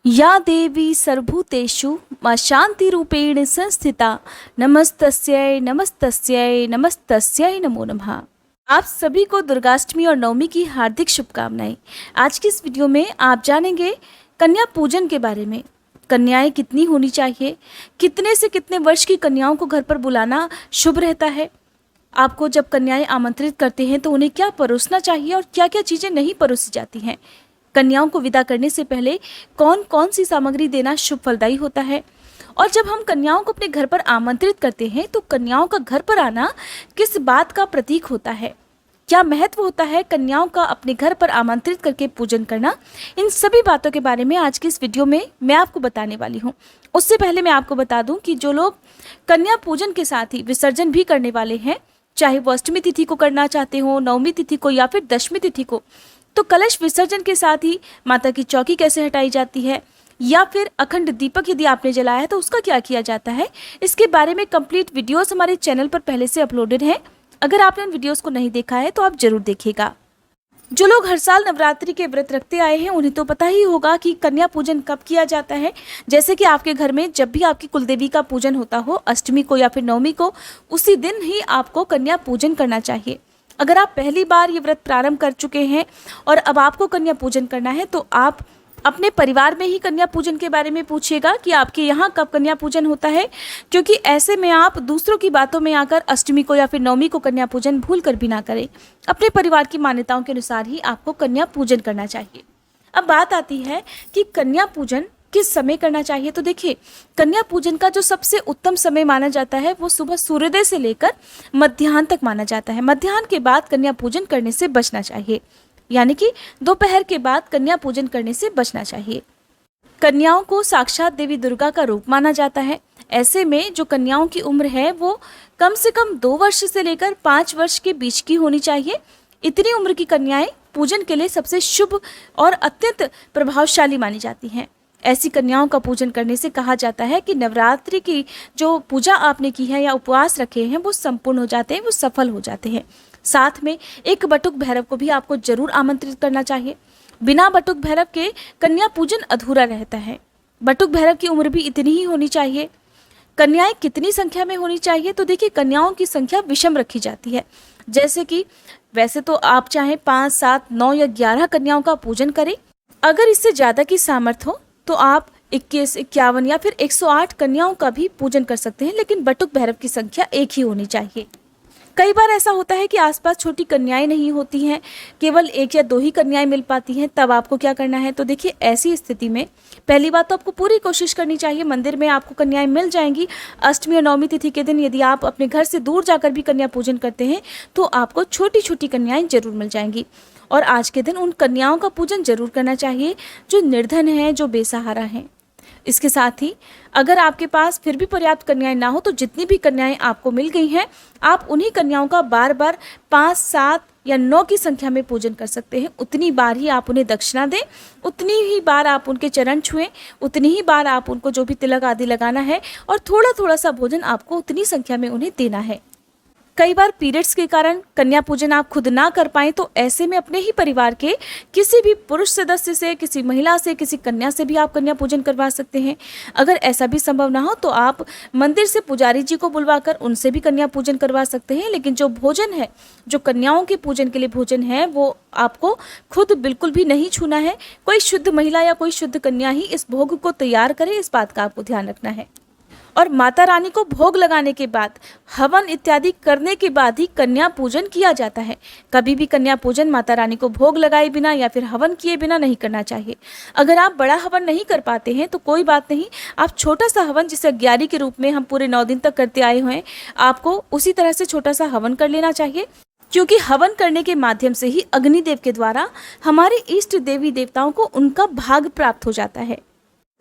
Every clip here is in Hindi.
या देवी सर्वभूतेषु मां शांतिरूपेण संस्थिता नमस्तस्यै नमस्तस्यै नमस्तस्यै नमो नमः। आप सभी को दुर्गाष्टमी और नवमी की हार्दिक शुभकामनाएं। आज की इस वीडियो में आप जानेंगे कन्या पूजन के बारे में। कन्याएं कितनी होनी चाहिए, कितने से कितने वर्ष की कन्याओं को घर पर बुलाना शुभ रहता है, आपको जब कन्याएं आमंत्रित करते हैं तो उन्हें क्या परोसना चाहिए और क्या क्या चीज़ें नहीं परोसी जाती हैं, कन्याओं को विदा करने से पहले कौन कौन सी सामग्री देना शुभ फलदायी होता है, और जब हम कन्याओं को अपने घर पर आमंत्रित करते हैं तो कन्याओं का घर पर आना किस बात का प्रतीक होता है, क्या महत्व होता है कन्याओं का अपने घर पर आमंत्रित करके पूजन करना। इन सभी बातों के बारे में आज की इस वीडियो में मैं आपको बताने वाली हूँ। उससे पहले मैं आपको बता दूं कि जो लोग कन्या पूजन के साथ ही विसर्जन भी करने वाले हैं, चाहे वो अष्टमी तिथि को करना चाहते हो, नवमी तिथि को या फिर दशमी तिथि को, तो कलश विसर्जन के साथ ही माता की चौकी कैसे हटाई जाती है या फिर अखंड दीपक यदि आपने जलाया है तो उसका क्या किया जाता है, इसके बारे में कंप्लीट वीडियोस हमारे चैनल पर पहले से अपलोडेड हैं। अगर आपने उन वीडियोस को नहीं देखा है तो आप जरूर देखिएगा। जो लोग हर साल नवरात्रि के व्रत रखते आए हैं उन्हें तो पता ही होगा कि कन्या पूजन कब किया जाता है। जैसे कि आपके घर में जब भी आपकी कुलदेवी का पूजन होता हो, अष्टमी को या फिर नवमी को, उसी दिन ही आपको कन्या पूजन करना चाहिए। अगर आप पहली बार ये व्रत प्रारंभ कर चुके हैं और अब आपको कन्या पूजन करना है तो आप अपने परिवार में ही कन्या पूजन के बारे में पूछिएगा कि आपके यहाँ कब कन्या पूजन होता है, क्योंकि ऐसे में आप दूसरों की बातों में आकर अष्टमी को या फिर नवमी को कन्या पूजन भूल कर भी ना करें। अपने परिवार की मान्यताओं के अनुसार ही आपको कन्या पूजन करना चाहिए। अब बात आती है कि कन्या पूजन किस समय करना चाहिए। तो देखिए, कन्या पूजन का जो सबसे उत्तम समय माना जाता है वो सुबह सूर्योदय से लेकर मध्याह्न तक माना जाता है। मध्याह्न के बाद कन्या पूजन करने से बचना चाहिए, यानी कि दोपहर के बाद कन्या पूजन करने से बचना चाहिए। कन्याओं को साक्षात देवी दुर्गा का रूप माना जाता है। ऐसे में जो कन्याओं की उम्र है वो कम से कम 2 वर्ष से लेकर 5 वर्ष के बीच की होनी चाहिए। इतनी उम्र की कन्याएं पूजन के लिए सबसे शुभ और अत्यंत प्रभावशाली मानी जाती हैं। ऐसी कन्याओं का पूजन करने से कहा जाता है कि नवरात्रि की जो पूजा आपने की है या उपवास रखे हैं वो संपूर्ण हो जाते हैं, वो सफल हो जाते हैं। साथ में एक बटुक भैरव को भी आपको जरूर आमंत्रित करना चाहिए। बिना बटुक भैरव के कन्या पूजन अधूरा रहता है। बटुक भैरव की उम्र भी इतनी ही होनी चाहिए। कन्याएं कितनी संख्या में होनी चाहिए, तो देखिए कन्याओं की संख्या विषम रखी जाती है। जैसे कि वैसे तो आप चाहे 5, 7, 9 या 11 कन्याओं का पूजन करें। अगर इससे ज़्यादा की सामर्थ्य हो तो आप 21, 51 या फिर 108 कन्याओं का भी पूजन कर सकते हैं, लेकिन बटुक भैरव की संख्या एक ही होनी चाहिए। कई बार ऐसा होता है कि आसपास छोटी कन्याएं नहीं होती हैं, केवल 1 या 2 ही कन्याएं मिल पाती हैं, तब आपको क्या करना है। तो देखिए, ऐसी स्थिति में पहली बात तो आपको पूरी कोशिश करनी चाहिए। मंदिर में आपको कन्याएं मिल जाएंगी। अष्टमी और नवमी तिथि के दिन यदि आप अपने घर से दूर जाकर भी कन्या पूजन करते हैं तो आपको छोटी छोटी कन्याएं जरूर मिल जाएंगी। और आज के दिन उन कन्याओं का पूजन जरूर करना चाहिए जो निर्धन है, जो बेसहारा हैं। इसके साथ ही अगर आपके पास फिर भी पर्याप्त कन्याएं ना हो तो जितनी भी कन्याएं आपको मिल गई हैं, आप उन्हीं कन्याओं का बार बार 5, 7 या 9 की संख्या में पूजन कर सकते हैं। उतनी बार ही आप उन्हें दक्षिणा दें, उतनी ही बार आप उनके चरण छुएं, उतनी ही बार आप उनको जो भी तिलक आदि लगाना है, और थोड़ा थोड़ा सा भोजन आपको उतनी संख्या में उन्हें देना है। कई बार पीरियड्स के कारण कन्या पूजन आप खुद ना कर पाएं तो ऐसे में अपने ही परिवार के किसी भी पुरुष सदस्य से, किसी महिला से, किसी कन्या से भी आप कन्या पूजन करवा सकते हैं। अगर ऐसा भी संभव ना हो तो आप मंदिर से पुजारी जी को बुलवाकर उनसे भी कन्या पूजन करवा सकते हैं। लेकिन जो भोजन है, जो कन्याओं के पूजन के लिए भोजन है, वो आपको खुद बिल्कुल भी नहीं छूना है। कोई शुद्ध महिला या कोई शुद्ध कन्या ही इस भोग को तैयार करे, इस बात का आपको ध्यान रखना है। और माता रानी को भोग लगाने के बाद, हवन इत्यादि करने के बाद ही कन्या पूजन किया जाता है। कभी भी कन्या पूजन माता रानी को भोग लगाए बिना या फिर हवन किए बिना नहीं करना चाहिए। अगर आप बड़ा हवन नहीं कर पाते हैं तो कोई बात नहीं, आप छोटा सा हवन, जिसे अग्यारी के रूप में हम पूरे 9 दिन तक करते आए हुए हैं, आपको उसी तरह से छोटा सा हवन कर लेना चाहिए, क्योंकि हवन करने के माध्यम से ही अग्निदेव के द्वारा हमारे इष्ट देवी देवताओं को उनका भाग प्राप्त हो जाता है।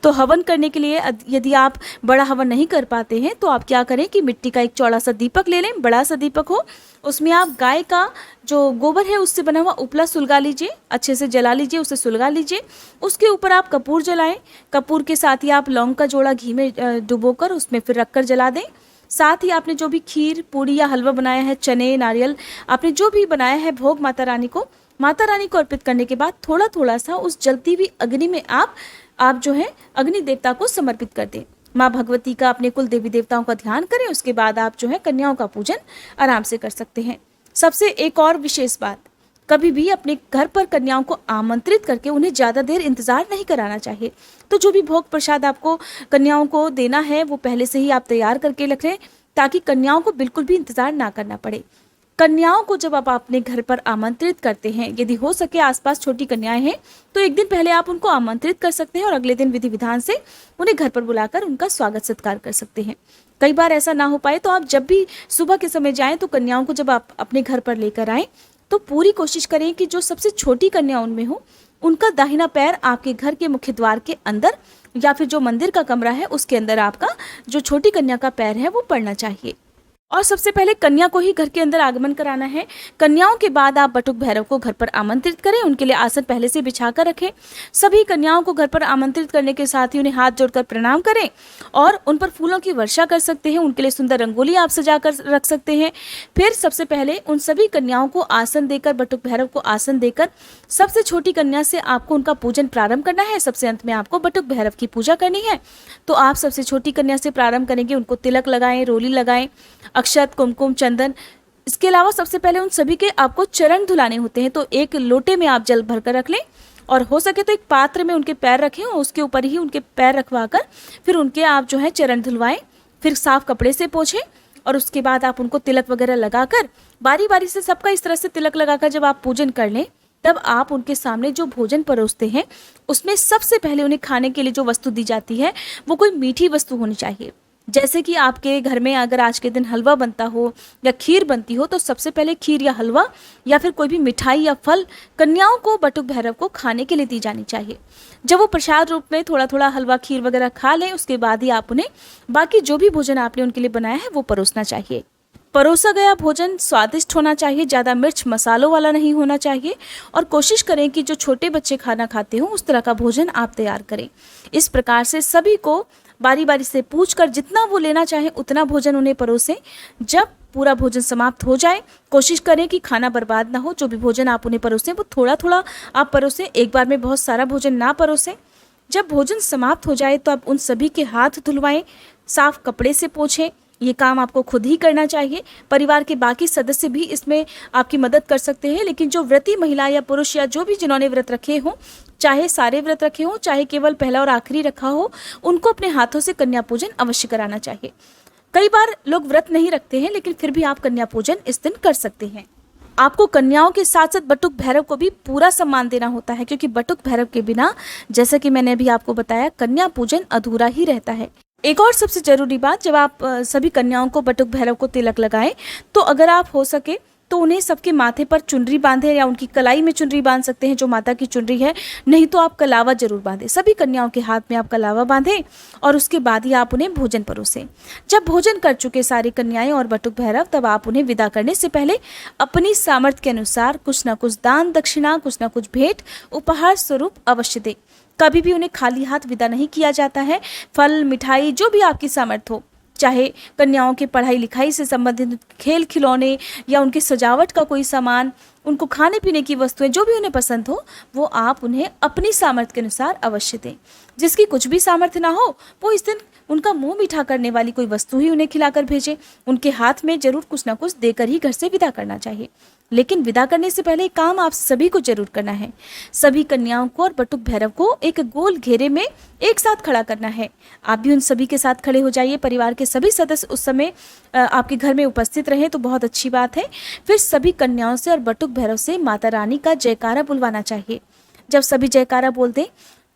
तो हवन करने के लिए यदि आप बड़ा हवन नहीं कर पाते हैं तो आप क्या करें कि मिट्टी का एक चौड़ा सा दीपक ले लें, बड़ा सा दीपक हो, उसमें आप गाय का जो गोबर है उससे बना हुआ उपला सुलगा लीजिए, अच्छे से जला लीजिए, उसे सुलगा लीजिए। उसके ऊपर आप कपूर जलाएं। कपूर के साथ ही आप लौंग का जोड़ा घी में डुबोकर उसमें फिर रखकर जला दें। साथ ही आपने जो भी खीर, पूड़ी या हलवा बनाया है, चने, नारियल, आपने जो भी बनाया है भोग माता रानी को अर्पित करने के बाद थोड़ा थोड़ा सा उस जलती हुई अग्नि में आप आप जो है अग्नि देवता को समर्पित कर दें। माँ भगवती का, अपने कुल देवी देवताओं का ध्यान करें। उसके बाद आप जो है कन्याओं का पूजन आराम से कर सकते हैं। सबसे एक और विशेष बात, कभी भी अपने घर पर कन्याओं को आमंत्रित करके उन्हें ज़्यादा देर इंतज़ार नहीं कराना चाहिए। तो जो भी भोग प्रसाद आपको कन्याओं को देना है वो पहले से ही आप तैयार करके रखें, ताकि कन्याओं को बिल्कुल भी इंतज़ार ना करना पड़े। कन्याओं को जब आप अपने घर पर आमंत्रित करते हैं, यदि हो सके आसपास छोटी कन्याएं हैं तो एक दिन पहले आप उनको आमंत्रित कर सकते हैं और अगले दिन विधि विधान से उन्हें घर पर बुलाकर उनका स्वागत सत्कार कर सकते हैं। कई बार ऐसा ना हो पाए तो आप जब भी सुबह के समय जाएं तो कन्याओं को जब आप अपने घर पर लेकर आएं तो पूरी कोशिश करें कि जो सबसे छोटी कन्या उनमें हो, उनका दाहिना पैर आपके घर के मुख्य द्वार के अंदर या फिर जो मंदिर का कमरा है उसके अंदर आपका जो छोटी कन्या का पैर है वो पड़ना चाहिए। और सबसे पहले कन्या को ही घर के अंदर आगमन कराना है। कन्याओं के बाद आप बटुक भैरव को घर पर आमंत्रित करें, उनके लिए आसन पहले से बिछा कर रखें। सभी कन्याओं को घर पर आमंत्रित करने के साथ ही उन्हें हाथ जोड़कर प्रणाम करें और उन पर फूलों की वर्षा कर सकते हैं। उनके लिए सुंदर रंगोली आप सजा कर रख सकते हैं। फिर सबसे पहले उन सभी कन्याओं को आसन देकर, बटुक भैरव को आसन देकर सबसे छोटी कन्या से आपको उनका पूजन प्रारंभ करना है। सबसे अंत में आपको बटुक भैरव की पूजा करनी है। तो आप सबसे छोटी कन्या से प्रारंभ करेंगे, उनको तिलक लगाएं, रोली लगाएं, अक्षत, कुमकुम, चंदन। इसके अलावा सबसे पहले उन सभी के आपको चरण धुलाने होते हैं। तो एक लोटे में आप जल भरकर रख लें और हो सके तो एक पात्र में उनके पैर रखें और उसके ऊपर ही उनके पैर रखवाकर फिर उनके आप जो है चरण धुलवाएं। फिर साफ कपड़े से पोंछें और उसके बाद आप उनको तिलक वगैरह लगाकर बारी बारी से सबका इस तरह से तिलक लगाकर जब आप पूजन कर लें, तब आप उनके सामने जो भोजन परोसते हैं उसमें सबसे पहले उन्हें खाने के लिए जो वस्तु दी जाती है वो कोई मीठी वस्तु होनी चाहिए। जैसे कि आपके घर में अगर आज के दिन हलवा बनता हो या खीर बनती हो तो सबसे पहले खीर या हलवा या फिर कोई भी मिठाई या फल कन्याओं को बटुक भैरव को खाने के लिए दी जानी चाहिए। जब वो प्रसाद रूप में थोड़ा थोड़ा हलवा खीर वगैरह खा लें, उसके बाद ही आप उन्हें बाकी जो भी भोजन आपने उनके लिए बनाया है वो परोसना चाहिए। परोसा गया भोजन स्वादिष्ट होना चाहिए, ज़्यादा मिर्च मसालों वाला नहीं होना चाहिए और कोशिश करें कि जो छोटे बच्चे खाना खाते हो उस तरह का भोजन आप तैयार करें। इस प्रकार से सभी को बारी बारी से पूछकर जितना वो लेना चाहे उतना भोजन उन्हें परोसें। जब पूरा भोजन समाप्त हो जाए कोशिश करें कि खाना बर्बाद ना हो। जो भी भोजन आप उन्हें परोसें वो थोड़ा थोड़ा आप परोसें, एक बार में बहुत सारा भोजन ना परोसें। जब भोजन समाप्त हो जाए तो आप उन सभी के हाथ धुलवाएं, साफ कपड़े से पोंछें। ये काम आपको खुद ही करना चाहिए। परिवार के बाकी सदस्य भी इसमें आपकी मदद कर सकते हैं, लेकिन जो व्रती महिला या पुरुष या जो भी जिन्होंने व्रत रखे हों, चाहे सारे व्रत रखे हों चाहे केवल पहला और आखिरी रखा हो, उनको अपने हाथों से कन्या पूजन अवश्य कराना चाहिए। कई बार लोग व्रत नहीं रखते हैं लेकिन फिर भी आप कन्या पूजन इस दिन कर सकते हैं। आपको कन्याओं के साथ साथ बटुक भैरव को भी पूरा सम्मान देना होता है, क्योंकि बटुक भैरव के बिना, जैसा कि मैंने अभी आपको बताया, कन्या पूजन अधूरा ही रहता है। एक और सबसे जरूरी बात, जब आप सभी कन्याओं को बटुक भैरव को तिलक लगाएं तो अगर आप हो सके तो उन्हें सबके माथे पर चुनरी बांधें या उनकी कलाई में चुनरी बांध सकते हैं जो माता की चुनरी है, नहीं तो आप कलावा जरूर बांधें। सभी कन्याओं के हाथ में आप कलावा बांधें और उसके बाद ही आप उन्हें भोजन परोसें। जब भोजन कर चुके सारी कन्याएं और बटुक भैरव, तब आप उन्हें विदा करने से पहले अपनी सामर्थ्य के अनुसार कुछ ना कुछ दान दक्षिणा, कुछ ना कुछ भेंट उपहार स्वरूप अवश्य दें। कभी भी उन्हें खाली हाथ विदा नहीं किया जाता है। फल, मिठाई, जो भी आपकी सामर्थ्य हो, चाहे कन्याओं के पढ़ाई लिखाई से संबंधित खेल खिलौने या उनकी सजावट का कोई सामान, उनको खाने पीने की वस्तुएं, जो भी उन्हें पसंद हो वो आप उन्हें अपनी सामर्थ्य के अनुसार अवश्य दें। जिसकी कुछ भी सामर्थ्य ना हो वो इस दिन उनका मुंह मीठा करने वाली कोई वस्तु ही उन्हें खिलाकर भेजें। उनके हाथ में जरूर कुछ ना कुछ देकर ही घर से विदा करना चाहिए। लेकिन विदा करने से पहले एक काम आप सभी को जरूर करना है। सभी कन्याओं को और बटुक भैरव को एक गोल घेरे में एक साथ खड़ा करना है। आप भी उन सभी के साथ खड़े हो जाइए। परिवार के सभी सदस्य उस समय आपके घर में उपस्थित रहें तो बहुत अच्छी बात है। फिर सभी कन्याओं से और बटुक भैरव से माता रानी का जयकारा बुलवाना चाहिए। जब सभी जयकारा बोल दें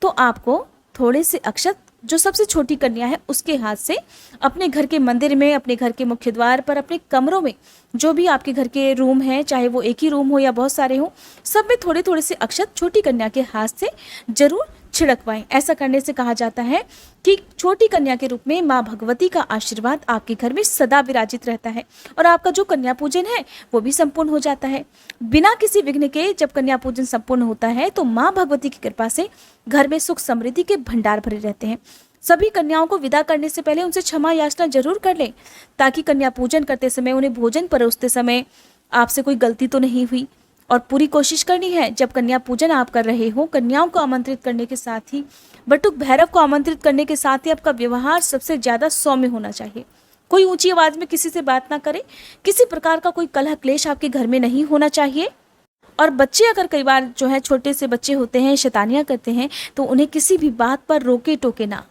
तो आपको थोड़े से अक्षत जो सबसे छोटी कन्या है उसके हाथ से अपने घर के मंदिर में, अपने घर के मुख्य द्वार पर, अपने कमरों में, जो भी आपके घर के रूम हैं, चाहे वो एक ही रूम हो या बहुत सारे हो, सब में थोड़े थोड़े से अक्षत छोटी कन्या के हाथ से जरूर छिड़कवाएं। ऐसा करने से कहा जाता है कि छोटी कन्या के रूप में माँ भगवती का आशीर्वाद आपके घर में सदा विराजित रहता है और आपका जो कन्या पूजन है वो भी संपूर्ण हो जाता है। बिना किसी विघ्न के जब कन्या पूजन संपूर्ण होता है तो माँ भगवती की कृपा से घर में सुख समृद्धि के भंडार भरे रहते हैं। सभी कन्याओं को विदा करने से पहले उनसे क्षमा याचना जरूर कर लें, ताकि कन्या पूजन करते समय, उन्हें भोजन परोसते समय आपसे कोई गलती तो नहीं हुई और पूरी कोशिश करनी है जब कन्या पूजन आप कर रहे हो, कन्याओं को आमंत्रित करने के साथ ही, बटुक भैरव को आमंत्रित करने के साथ ही आपका व्यवहार सबसे ज़्यादा सौम्य होना चाहिए। कोई ऊंची आवाज़ में किसी से बात ना करे, किसी प्रकार का कोई कलह क्लेश आपके घर में नहीं होना चाहिए। और बच्चे अगर कई बार जो है छोटे से बच्चे होते हैं, शैतानियाँ करते हैं, तो उन्हें किसी भी बात पर रोके टोके ना।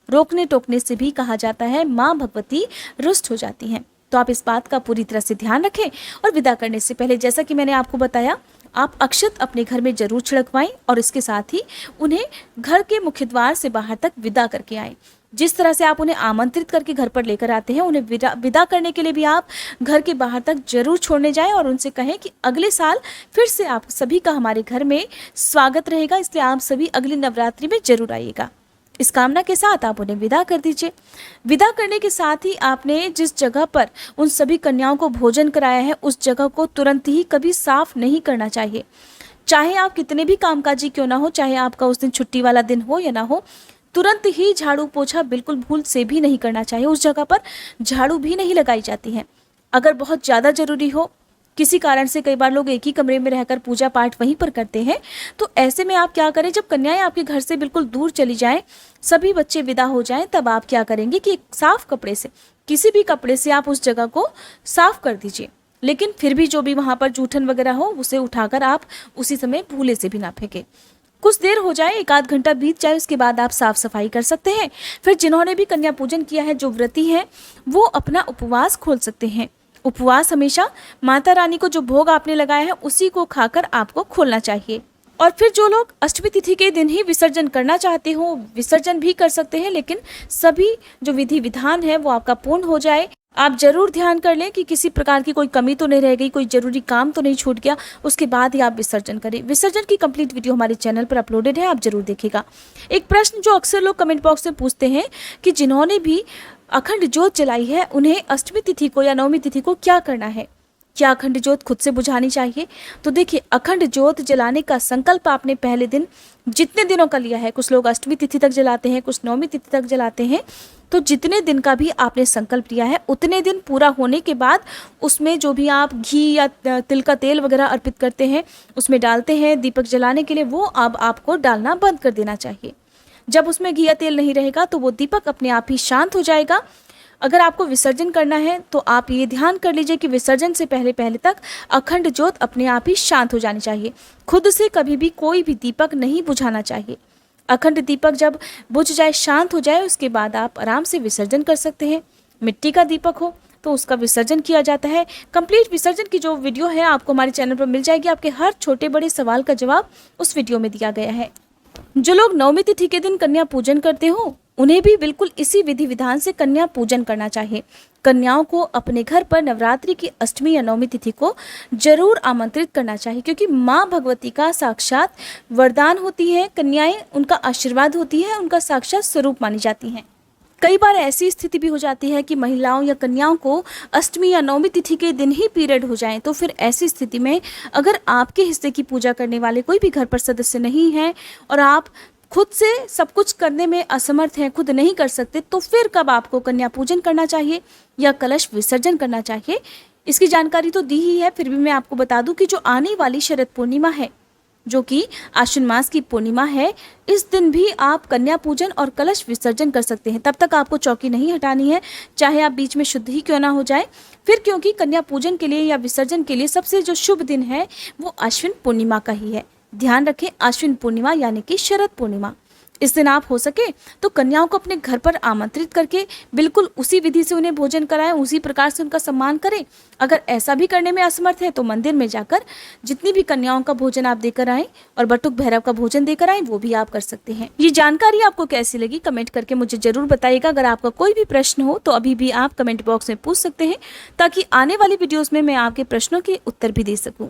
रोकने टोकने से भी कहा जाता है माँ भगवती रुष्ट हो जाती हैं। तो आप इस बात का पूरी तरह से ध्यान रखें। और विदा करने से पहले जैसा कि मैंने आपको बताया, आप अक्षत अपने घर में जरूर छिड़कवाएं और इसके साथ ही उन्हें घर के मुख्य द्वार से बाहर तक विदा करके आएं। जिस तरह से आप उन्हें आमंत्रित करके घर पर लेकर आते हैं, उन्हें विदा करने के लिए भी आप घर के बाहर तक जरूर छोड़ने जाएं और उनसे कहें कि अगले साल फिर से आप सभी का हमारे घर में स्वागत रहेगा, इसलिए आप सभी अगली नवरात्रि में जरूर आइएगा। इस कामना के साथ आप उन्हें विदा कर दीजिए। विदा करने के साथ ही आपने जिस जगह पर उन सभी कन्याओं को भोजन कराया है, उस जगह को तुरंत ही कभी साफ नहीं करना चाहिए। चाहे आप कितने भी कामकाजी क्यों ना हो, चाहे आपका उस दिन छुट्टी वाला दिन हो या ना हो, तुरंत ही झाड़ू पोछा बिल्कुल भूल से भी नहीं करना चाहिए। उस जगह पर झाड़ू भी नहीं लगाई जाती है। अगर बहुत ज़्यादा ज़रूरी हो, किसी कारण से कई बार लोग एक ही कमरे में रहकर पूजा पाठ वहीं पर करते हैं, तो ऐसे में आप क्या करें, जब कन्याएं आपके घर से बिल्कुल दूर चली जाएं, सभी बच्चे विदा हो जाएं, तब आप क्या करेंगे कि एक साफ कपड़े से, किसी भी कपड़े से आप उस जगह को साफ कर दीजिए। लेकिन फिर भी जो भी वहाँ पर जूठन वगैरह हो, उसे उठाकर आप उसी समय भूले से भी ना फेंकें। कुछ देर हो जाए, 1 आध घंटा बीत जाए, उसके बाद आप साफ सफाई कर सकते हैं। फिर जिन्होंने भी कन्या पूजन किया है, जो व्रती हैं, वो अपना उपवास खोल सकते हैं। उपवास हमेशा माता रानी को जो भोग आपने लगाया है उसी को खाकर आपको खोलना चाहिए। और फिर जो लोग अष्टमी तिथि के दिन ही विसर्जन करना चाहते हो, विसर्जन भी कर सकते हैं, लेकिन सभी जो विधि विधान है वो आपका पूर्ण हो जाए। आप जरूर ध्यान कर लें कि किसी प्रकार की कोई कमी तो नहीं रह गई, कोई जरूरी काम तो नहीं छूट गया, उसके बाद ही आप विसर्जन करें। विसर्जन की कंप्लीट वीडियो हमारे चैनल पर अपलोडेड है, आप जरूर देखिएगा। एक प्रश्न जो अक्सर लोग कमेंट बॉक्स में पूछते हैं कि जिन्होंने भी अखंड ज्योत जलाई है, उन्हें अष्टमी तिथि को या नवमी तिथि को क्या करना है, क्या अखंड ज्योत खुद से बुझानी चाहिए? तो देखिए, अखंड ज्योत जलाने का संकल्प आपने पहले दिन जितने दिनों का लिया है, कुछ लोग अष्टमी तिथि तक जलाते हैं, कुछ नवमी तिथि तक जलाते हैं, तो जितने दिन का भी आपने संकल्प लिया है, उतने दिन पूरा होने के बाद उसमें जो भी आप घी या तिल का तेल वगैरह अर्पित करते हैं, उसमें डालते हैं दीपक जलाने के लिए, वो अब आपको डालना बंद कर देना चाहिए। जब उसमें घी या तेल नहीं रहेगा तो वो दीपक अपने आप ही शांत हो जाएगा। अगर आपको विसर्जन करना है तो आप ये ध्यान कर लीजिए कि विसर्जन से पहले तक अखंड ज्योत अपने आप ही शांत हो जानी चाहिए। खुद से कभी भी कोई भी दीपक नहीं बुझाना चाहिए। अखंड दीपक जब बुझ जाए, शांत हो जाए, उसके बाद आप आराम से विसर्जन कर सकते हैं। मिट्टी का दीपक हो तो उसका विसर्जन किया जाता है। कंप्लीट विसर्जन की जो वीडियो है आपको हमारे चैनल पर मिल जाएगी। आपके हर छोटे बड़े सवाल का जवाब उस वीडियो में दिया गया है। जो लोग नवमी तिथि के दिन कन्या पूजन करते हो, उन्हें भी बिल्कुल इसी विधि विधान से कन्या पूजन करना चाहिए। कन्याओं को अपने घर पर नवरात्रि की अष्टमी या नवमी तिथि को जरूर आमंत्रित करना चाहिए, क्योंकि माँ भगवती का साक्षात वरदान होती है। कन्याएं उनका आशीर्वाद होती है, उनका साक्षात स्वरूप मानी जाती हैं। कई बार ऐसी स्थिति भी हो जाती है कि महिलाओं या कन्याओं को अष्टमी या नवमी तिथि के दिन ही पीरियड हो जाएं, तो फिर ऐसी स्थिति में अगर आपके हिस्से की पूजा करने वाले कोई भी घर पर सदस्य नहीं है और आप खुद से सब कुछ करने में असमर्थ हैं, खुद नहीं कर सकते, तो फिर कब आपको कन्या पूजन करना चाहिए या कलश विसर्जन करना चाहिए, इसकी जानकारी तो दी ही है। फिर भी मैं आपको बता दूं कि जो आने वाली शरद पूर्णिमा है, जो कि आश्विन मास की पूर्णिमा है, इस दिन भी आप कन्या पूजन और कलश विसर्जन कर सकते हैं। तब तक आपको चौकी नहीं हटानी है, चाहे आप बीच में शुद्ध ही क्यों ना हो जाए। फिर क्योंकि कन्या पूजन के लिए या विसर्जन के लिए सबसे जो शुभ दिन है वो आश्विन पूर्णिमा का ही है। ध्यान रखें, आश्विन पूर्णिमा यानी कि शरद पूर्णिमा। इस दिन आप हो सके तो कन्याओं को अपने घर पर आमंत्रित करके बिल्कुल उसी विधि से उन्हें भोजन कराएं, उसी प्रकार से उनका सम्मान करें। अगर ऐसा भी करने में असमर्थ है तो मंदिर में जाकर जितनी भी कन्याओं का भोजन आप देकर आएं और बटुक भैरव का भोजन देकर आएं, वो भी आप कर सकते हैं। ये जानकारी आपको कैसी लगी कमेंट करके मुझे जरूर बताइएगा। अगर आपका कोई भी प्रश्न हो तो अभी भी आप कमेंट बॉक्स में पूछ सकते हैं, ताकि आने वाली वीडियोज में मैं आपके प्रश्नों के उत्तर भी दे सकूँ।